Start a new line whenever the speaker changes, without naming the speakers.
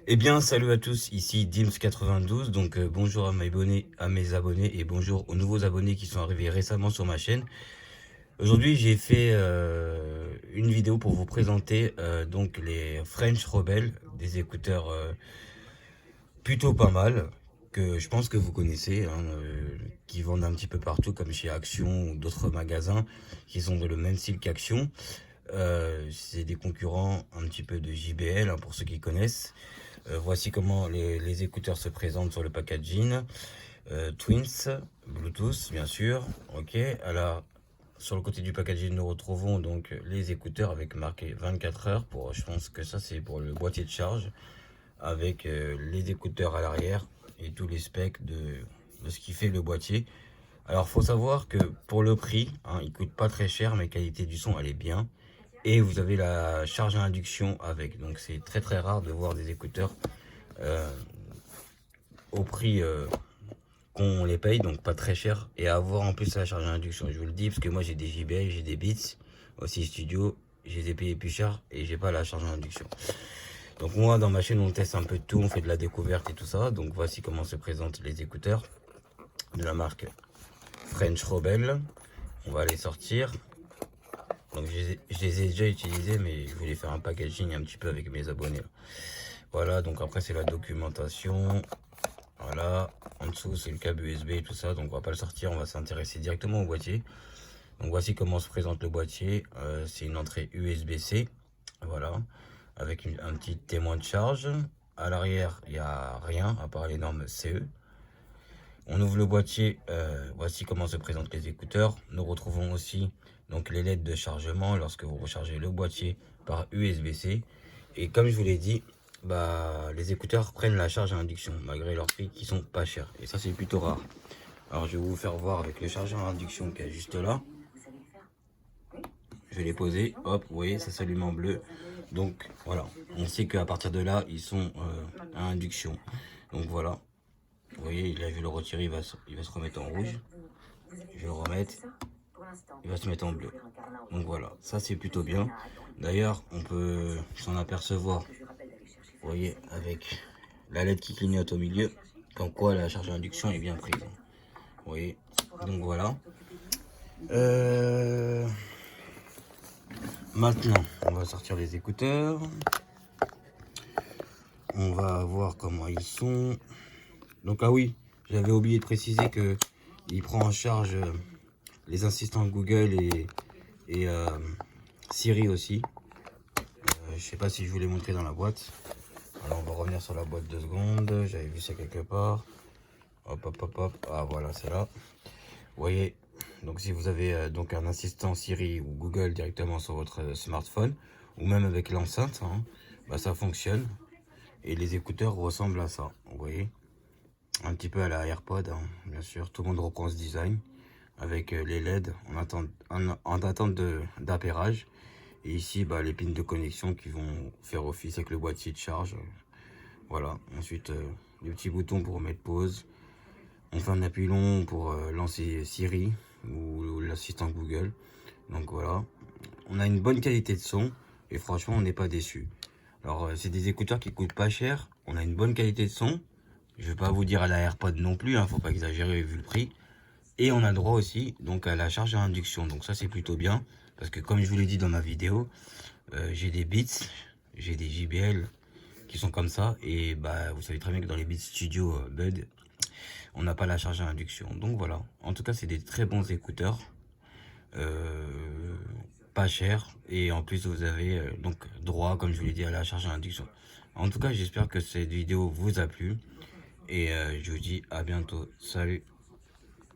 Eh bien, salut à tous, ici Dims92, donc bonjour à mes abonnés et bonjour aux nouveaux abonnés qui sont arrivés récemment sur ma chaîne. Aujourd'hui, j'ai fait une vidéo pour vous présenter donc les French Rebel, des écouteurs plutôt pas mal, que je pense que vous connaissez, hein, qui vendent un petit peu partout comme chez Action ou d'autres magasins qui sont dans le même style qu'Action. C'est des concurrents un petit peu de JBL, hein, pour ceux qui connaissent. Voici comment les écouteurs se présentent sur le packaging. Twins, Bluetooth bien sûr. Ok, alors sur le côté du packaging nous retrouvons donc les écouteurs avec marqué 24 heures. Je pense que ça c'est pour le boîtier de charge, avec les écouteurs à l'arrière et tous les specs de ce qui fait le boîtier. Alors faut savoir que pour le prix, hein, il coûte pas très cher, mais qualité du son elle est bien. Et vous avez la charge à induction avec. Donc c'est très très rare de voir des écouteurs euh, au prix qu'on les paye, donc pas très cher. Et avoir en plus la charge à induction, je vous le dis, parce que moi j'ai des JBL, j'ai des Beats, aussi Studio, j'ai des payés plus cher et j'ai pas la charge à induction. Donc moi dans ma chaîne on teste un peu de tout, on fait de la découverte et tout ça. Donc voici comment se présentent les écouteurs de la marque French Rebel. On va les sortir. Donc je les ai déjà utilisés, mais je voulais faire un packaging un petit peu avec mes abonnés. Voilà, donc après c'est la documentation. Voilà, en dessous c'est le câble USB et tout ça, donc on va pas le sortir, on va s'intéresser directement au boîtier. Donc voici comment se présente le boîtier. C'est une entrée USB-C, voilà, avec un petit témoin de charge. À l'arrière, il n'y a rien à part les normes CE. On ouvre le boîtier, voici comment se présentent les écouteurs. Nous retrouvons aussi donc les LED de chargement lorsque vous rechargez le boîtier par USB-C. Et comme je vous l'ai dit, bah, les écouteurs prennent la charge à induction malgré leur prix qui sont pas chers. Et ça c'est plutôt rare. Alors je vais vous faire voir avec le chargeur à induction qui est juste là. Je vais les poser, hop, vous voyez ça s'allume en bleu. Donc voilà, on sait qu'à partir de là ils sont à induction. Donc voilà. Vous voyez, là, je vais le retirer, il va se remettre en rouge. Je vais le remettre, il va se mettre en bleu. Donc voilà, ça c'est plutôt bien. D'ailleurs, on peut s'en apercevoir, vous voyez, avec la LED qui clignote au milieu, comme quoi la charge à induction est bien prise. Vous voyez, donc voilà. Maintenant, on va sortir les écouteurs. On va voir comment ils sont. Donc ah oui, j'avais oublié de préciser que il prend en charge les assistants Google et Siri aussi. Je sais pas si je vous l'ai montré dans la boîte. Alors on va revenir sur la boîte 2 secondes. J'avais vu ça quelque part. Hop hop hop hop. Ah voilà, c'est là. Vous voyez. Donc si vous avez donc un assistant Siri ou Google directement sur votre smartphone, ou même avec l'enceinte, hein, bah, ça fonctionne. Et les écouteurs ressemblent à ça. Vous voyez. Un petit peu à la AirPod, hein, bien sûr. Tout le monde reprend ce design avec les LED en attente d'appairage. Et ici, bah, les pins de connexion qui vont faire office avec le boîtier de charge. Voilà. Ensuite, les petits boutons pour mettre pause. Enfin, un appui long pour lancer Siri ou l'assistant Google. Donc voilà. On a une bonne qualité de son et franchement, on n'est pas déçu. Alors, c'est des écouteurs qui coûtent pas cher. On a une bonne qualité de son. Je vais pas vous dire à la AirPod non plus, hein, faut pas exagérer vu le prix. Et on a le droit aussi donc à la charge à induction. Donc ça c'est plutôt bien. Parce que comme je vous l'ai dit dans ma vidéo, j'ai des Beats, j'ai des JBL qui sont comme ça. Et bah vous savez très bien que dans les Beats Studio Bud, on n'a pas la charge à induction. Donc voilà. En tout cas c'est des très bons écouteurs. Pas cher. Et en plus vous avez donc droit, comme je vous l'ai dit, à la charge à induction. En tout cas j'espère que cette vidéo vous a plu. Et je vous dis à bientôt. Salut.